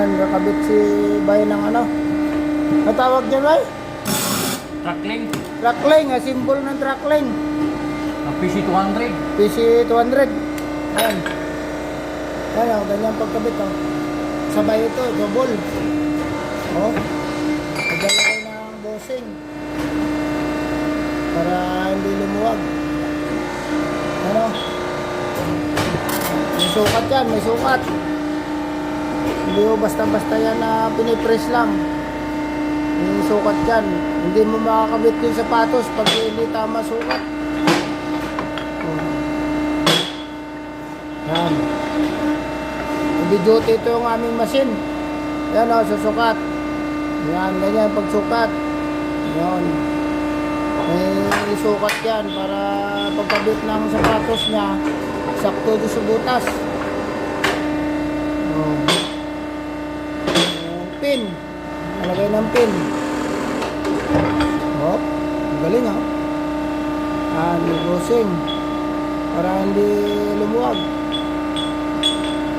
Yan, nakabit si Bay ng ano. Natawag dyan, Bay? Truckling. Truckling, symbol ng truckling. Ang PC200. PC200. Yan. Yan, ganyan pagkabit, oh. Sabay ito, double. Oh. Nagdala ko ng bossing. Para hindi lumuwag. Ano? May sukat yan, may sukat. Hindi mo basta-basta yan na pinipress lang. May sukat yan. Hindi mo makakabit yung sapatos pag hindi tama sukat. Yan. Heavy duty ito yung aming machine. Yan o, susukat. Yan, ganyan pagsukat. Yan. May sukat yan para pagkabit ng sapatos niya, sakto doon sa butas. Pin. Nalagay ng pin. Oh, galing ha. Nagosing. Para hindi lumuwag.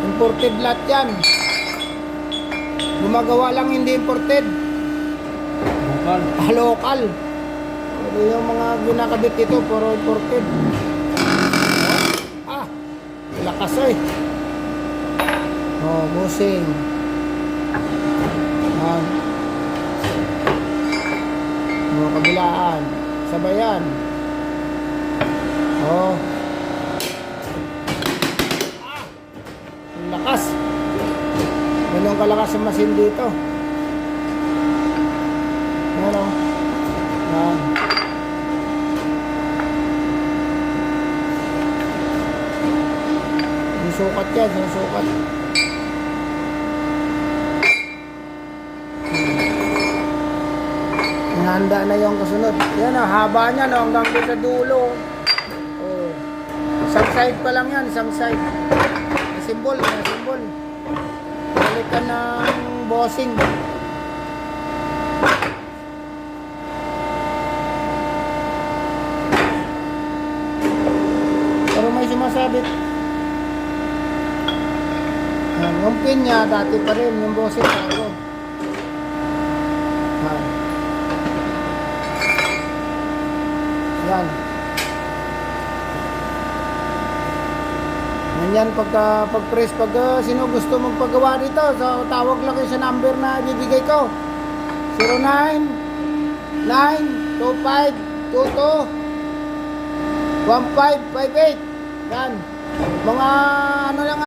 Imported lahat yan. Gumagawa lang hindi imported. Local. Local. Pero yung mga ginakabit dito, puro imported. Lakas eh. Busing. Kabilaan. Sabayan. Lakas. Ganun kalakas ang machine dito. Yan o. Yan. Susukat yan, susukat. Handa na yung kasunod. Yan o, haba niya no, hanggang doon sa dulo. Oh. Isang side pa lang yan, isang side. Simbol, simbol. Balik ka ng bossing. Pero may sumasabit. Yung pin niya, dati pa rin, yung bossing bago. Yan. Ganyan pag-press, sino gusto magpagawa dito, so tawag lang kayo sa number na bibigay ko. 09-925-22-1558. Yan. Mga ano lang